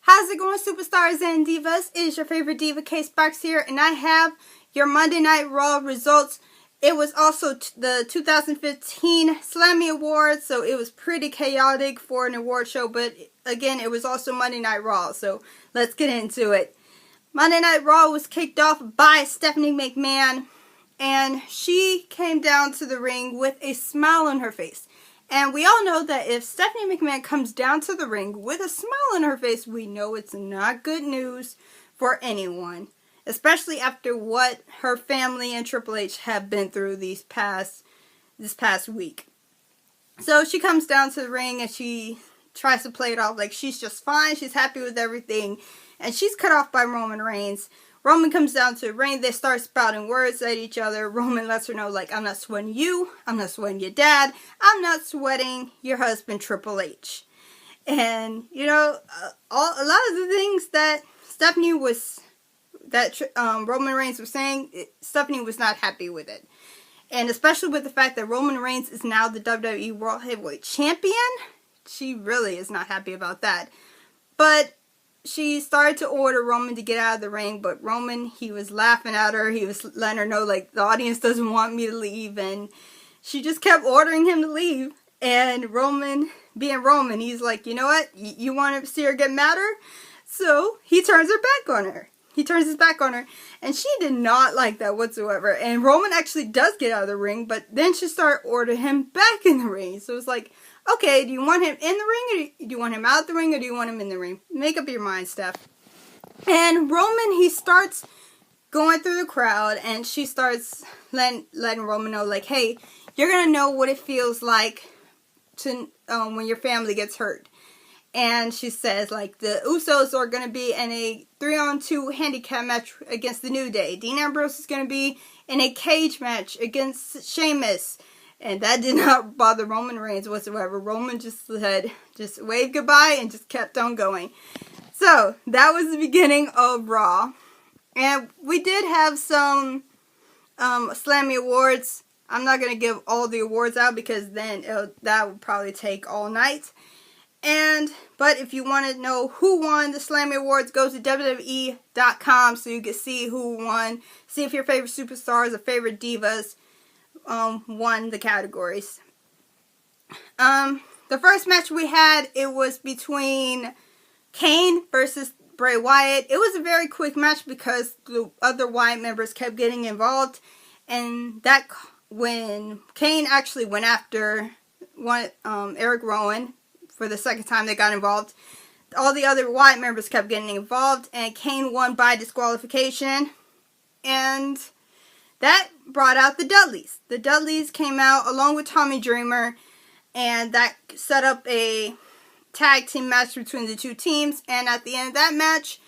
How's it going, superstars and divas? It is your favorite diva, K-Sparks here, and I have your Monday Night Raw results. It was also the 2015 Slammy Awards, so it was pretty chaotic for an award show, but again, it was also Monday Night Raw, so let's get into it. Monday Night Raw was kicked off by Stephanie McMahon, and she came down to the ring with a smile on her face. And we all know that if Stephanie McMahon comes down to the ring with a smile on her face, we know it's not good news for anyone. Especially after what her family and Triple H have been through this past week. So she comes down to the ring and she tries to play it off like she's just fine, she's happy with everything. And she's cut off by Roman Reigns. Roman comes down to the ring, they start spouting words at each other. Roman lets her know, like, I'm not sweating you, I'm not sweating your dad, I'm not sweating your husband Triple H. And, you know, a lot of the things that Roman Reigns was saying, Stephanie was not happy with it. And especially with the fact that Roman Reigns is now the WWE World Heavyweight Champion, she really is not happy about that. But she started to order Roman to get out of the ring, but Roman, he was laughing at her. He was letting her know, like, the audience doesn't want me to leave, and she just kept ordering him to leave. And Roman, being Roman, he's like, you know what? You want to see her get madder? So he turns her back on her. He turns his back on her, and she did not like that whatsoever. And Roman actually does get out of the ring, but then she started ordering him back in the ring. So it's like, okay, do you want him in the ring, or do you want him out the ring, or do you want him in the ring? Make up your mind, Steph. And Roman, he starts going through the crowd, and she starts letting Roman know, like, hey, you're going to know what it feels like to when your family gets hurt. And she says, like, the Usos are going to be in a 3-on-2 handicap match against the New Day. Dean Ambrose is going to be in a cage match against Sheamus. And that did not bother Roman Reigns whatsoever. Roman just waved goodbye and just kept on going. So, that was the beginning of Raw. And we did have some Slammy Awards. I'm not going to give all the awards out because then that would probably take all night. But if you want to know who won the Slammy Awards, go to WWE.com so you can see who won. See if your favorite superstars or favorite divas won the categories. The first match we had, it was between Kane versus Bray Wyatt. It was a very quick match because the other Wyatt members kept getting involved, and that when Kane actually went after Eric Rowan for the second time they got involved, all the other Wyatt members kept getting involved, and Kane won by disqualification, and that brought out the Dudleys. The Dudleys came out along with Tommy Dreamer, and that set up a tag team match between the two teams. And at the end of that match,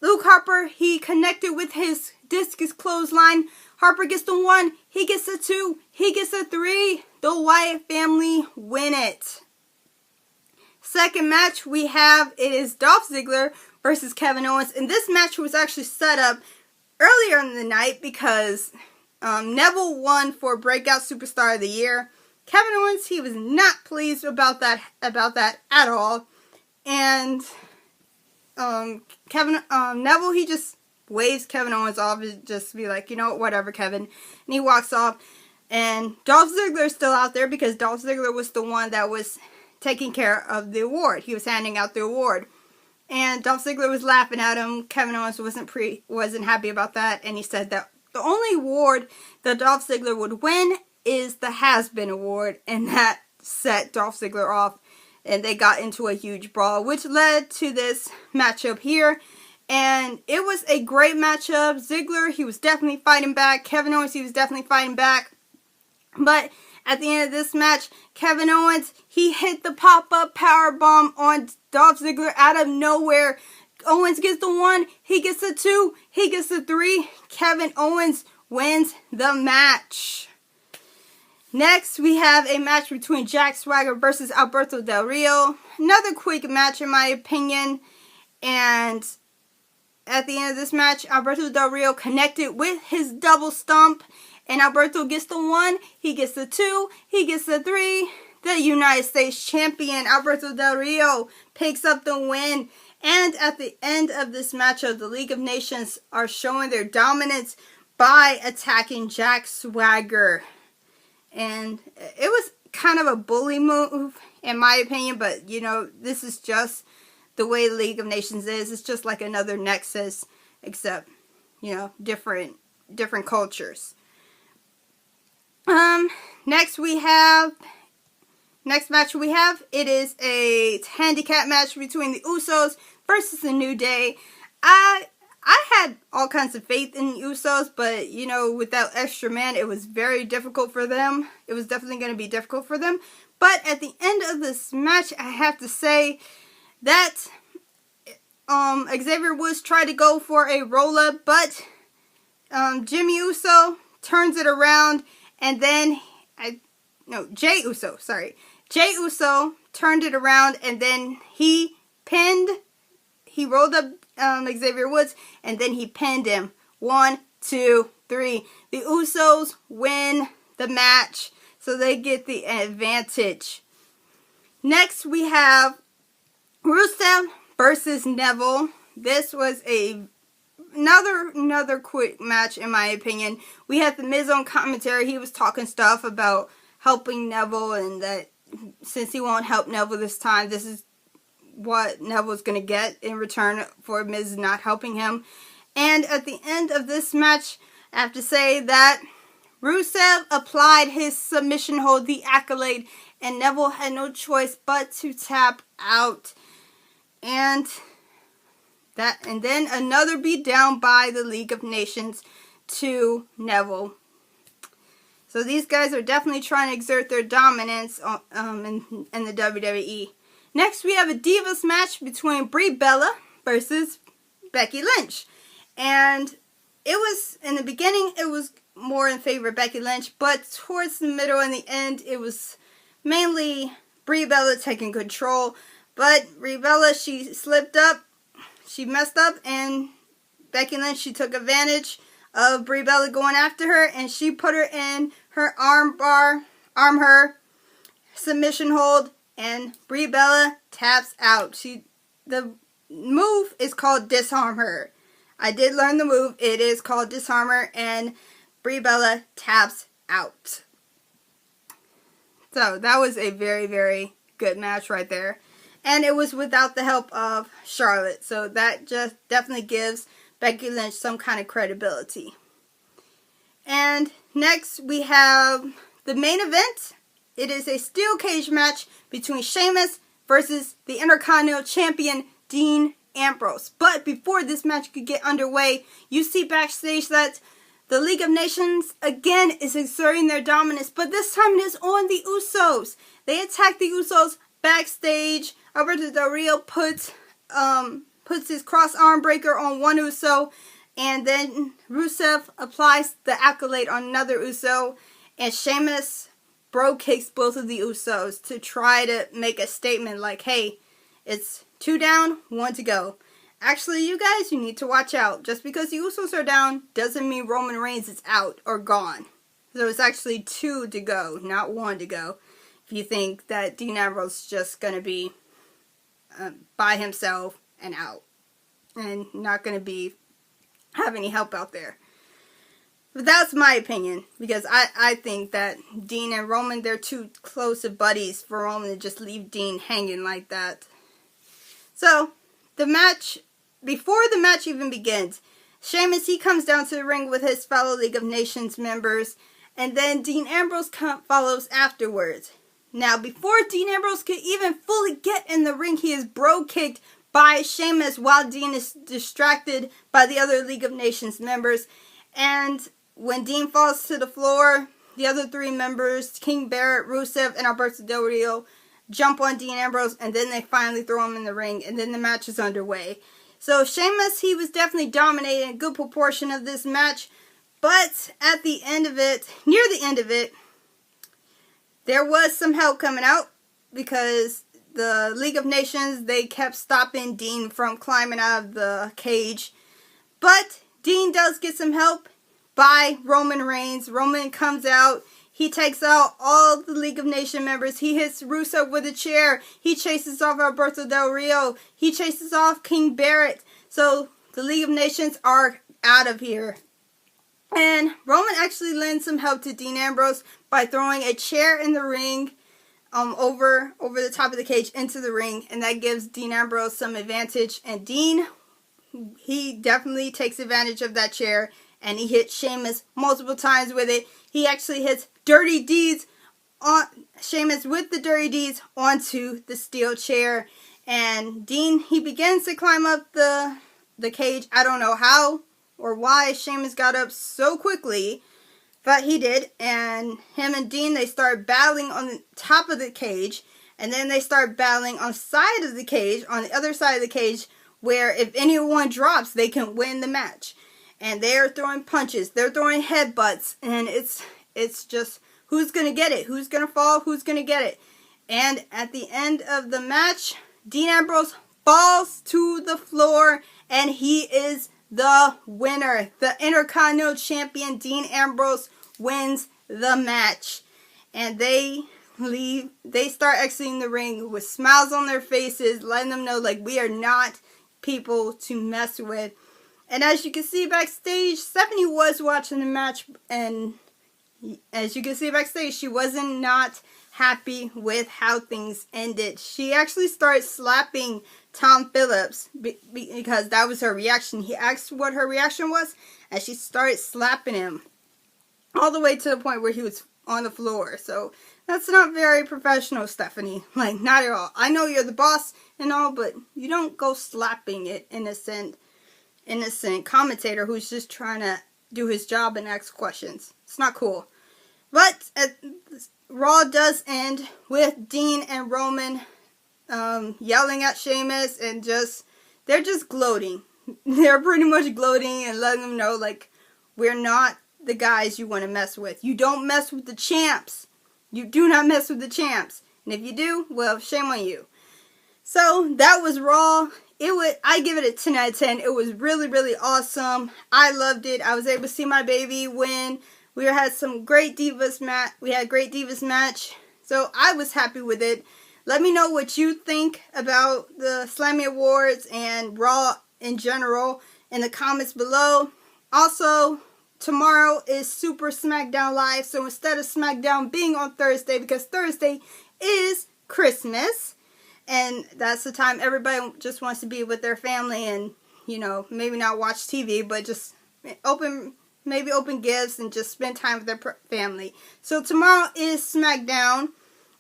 Luke Harper, he connected with his discus clothesline. Harper gets the 1, he gets the 2, he gets the 3. The Wyatt family win it. Second match we have, it is Dolph Ziggler versus Kevin Owens. And this match was actually set up earlier in the night because Neville won for Breakout Superstar of the Year. Kevin Owens, he was not pleased about that at all. And Neville, he just waves Kevin Owens off and just be like, you know what, whatever, Kevin. And he walks off. And Dolph Ziggler is still out there because Dolph Ziggler was the one that was taking care of the award. He was handing out the award. And Dolph Ziggler was laughing at him. Kevin Owens wasn't happy about that. And he said that the only award that Dolph Ziggler would win is the Has-Been Award. And that set Dolph Ziggler off. And they got into a huge brawl, which led to this matchup here. And it was a great matchup. Ziggler, he was definitely fighting back. Kevin Owens, he was definitely fighting back. But at the end of this match, Kevin Owens, he hit the pop-up powerbomb on Dolph Ziggler out of nowhere. Owens gets the 1, he gets the 2, he gets the 3. Kevin Owens wins the match. Next, we have a match between Jack Swagger versus Alberto Del Rio. Another quick match in my opinion. And at the end of this match, Alberto Del Rio connected with his double stomp. And Alberto gets the 1, he gets the 2, he gets the 3. the United States champion, Alberto Del Rio, picks up the win. And at the end of this matchup, the League of Nations are showing their dominance by attacking Jack Swagger. And it was kind of a bully move, in my opinion, but, you know, this is just the way the League of Nations is. It's just like another Nexus, except, you know, different cultures. Next match we have, it is a handicap match between the Usos versus the New Day. I had all kinds of faith in the Usos, but, you know, without extra man, it was very difficult for them. It was definitely going to be difficult for them. But at the end of this match, I have to say that Xavier Woods tried to go for a roll-up, but Jimmy Uso turns it around, and then Jey Uso turned it around, and then he rolled up Xavier Woods, and then he pinned him. 1, 2, 3. The Usos win the match, so they get the advantage. Next, we have Rusev versus Neville. This was another quick match, in my opinion. We had the Miz on commentary. He was talking stuff about helping Neville, and that since he won't help Neville this time, this is what Neville's going to get in return for Miz not helping him. And at the end of this match, I have to say that Rusev applied his submission hold, the Accolade, and Neville had no choice but to tap out. And then another beatdown by the League of Nations to Neville. So these guys are definitely trying to exert their dominance in the WWE. Next, we have a Divas match between Brie Bella versus Becky Lynch. And it was, in the beginning, it was more in favor of Becky Lynch, but towards the middle and the end, it was mainly Brie Bella taking control. But Brie Bella, she slipped up, she messed up, and Becky Lynch, she took advantage of Brie Bella going after her, and she put her in her arm her submission hold, and Brie Bella taps out. The move is called Disarm Her. I did learn the move. It is called Disarm Her, and Brie Bella taps out. So that was a very, very good match right there. And it was without the help of Charlotte. So that just definitely gives Becky Lynch some kind of credibility. And next we have the main event. It is a steel cage match between Sheamus versus the Intercontinental Champion Dean Ambrose. But before this match could get underway, you see backstage that the League of Nations again is exerting their dominance, but this time it is on the Usos. They attack the Usos backstage. Alberto Del Rio puts his cross arm breaker on one Uso, and then Rusev applies the Accolade on another Uso, and Sheamus bro kicks both of the Usos to try to make a statement like, hey, it's 2 down, 1 to go. Actually, you guys, you need to watch out. Just because the Usos are down doesn't mean Roman Reigns is out or gone. So it's actually 2 to go, not 1 to go. If you think that Dean Ambrose is just going to be by himself and out, and not going to have any help out there. But that's my opinion, because I think that Dean and Roman, they're too close of buddies for Roman to just leave Dean hanging like that. So, before the match even begins, Sheamus, he comes down to the ring with his fellow League of Nations members, and then Dean Ambrose follows afterwards. Now, before Dean Ambrose could even fully get in the ring, he is bro kicked by Sheamus while Dean is distracted by the other League of Nations members. And when Dean falls to the floor, the other 3 members, King Barrett, Rusev, and Alberto Del Rio, jump on Dean Ambrose, and then they finally throw him in the ring, and then the match is underway. So Sheamus, he was definitely dominating a good proportion of this match, but at the end of it, near the end of it, there was some help coming out, because the League of Nations, they kept stopping Dean from climbing out of the cage. But Dean does get some help by Roman Reigns. Roman comes out, He takes out all the League of Nations members. He hits Rusev with a chair. He chases off Alberto Del Rio. He chases off King Barrett. So the League of Nations are out of here. And Roman actually lends some help to Dean Ambrose by throwing a chair in the ring over the top of the cage into the ring. And that gives Dean Ambrose some advantage. And Dean, he definitely takes advantage of that chair. And he hits Sheamus multiple times with it. He actually hits Dirty Deeds on Sheamus with the Dirty Deeds onto the steel chair. And Dean, he begins to climb up the cage. I don't know how or why Sheamus got up so quickly, but he did. And him and Dean, they start battling on the top of the cage. And then they start battling on the side of the cage, on the other side of the cage, where if anyone drops, they can win the match. And they're throwing punches, they're throwing headbutts, and it's just who's going to get it, who's going to fall, who's going to get it. And at the end of the match, Dean Ambrose falls to the floor, and he is the winner. The Intercontinental Champion, Dean Ambrose, wins the match. And they start exiting the ring with smiles on their faces, letting them know, like, we are not people to mess with. And as you can see backstage, Stephanie was watching the match, and as you can see backstage, she wasn't not happy with how things ended. She actually started slapping Tom Phillips because that was her reaction. He asked what her reaction was, and she started slapping him all the way to the point where he was on the floor. So that's not very professional, Stephanie. Like, not at all. I know you're the boss and all, but you don't go slapping it innocent commentator who's just trying to do his job and ask questions. It's not cool. But Raw does end with Dean and Roman yelling at Sheamus, and they're just gloating. They're pretty much gloating and letting them know, like, we're not the guys you want to mess with. You don't mess with the champs. You do not mess with the champs. And if you do, well, shame on you. So that was Raw. I give it a 10 out of 10. It was really, really awesome. I loved it. I was able to see my baby win. We had some great Divas match. We had a great Divas match. So I was happy with it. Let me know what you think about the Slammy Awards and Raw in general in the comments below. Also, tomorrow is Super SmackDown Live. So instead of SmackDown being on Thursday, because Thursday is Christmas, and that's the time everybody just wants to be with their family and, you know, maybe not watch TV, but just open gifts and just spend time with their family. So tomorrow is SmackDown,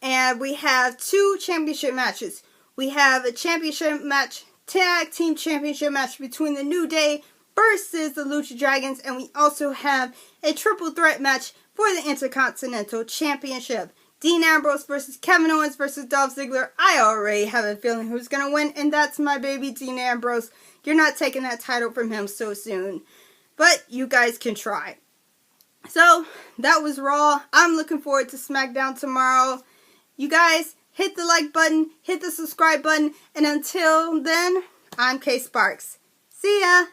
and we have 2 championship matches. We have a championship match, tag team championship match between the New Day versus the Lucha Dragons, and we also have a triple threat match for the Intercontinental Championship. Dean Ambrose versus Kevin Owens versus Dolph Ziggler. I already have a feeling who's going to win, and that's my baby, Dean Ambrose. You're not taking that title from him so soon, but you guys can try. So, that was Raw. I'm looking forward to SmackDown tomorrow. You guys, hit the like button, hit the subscribe button, and until then, I'm Kay Sparks. See ya!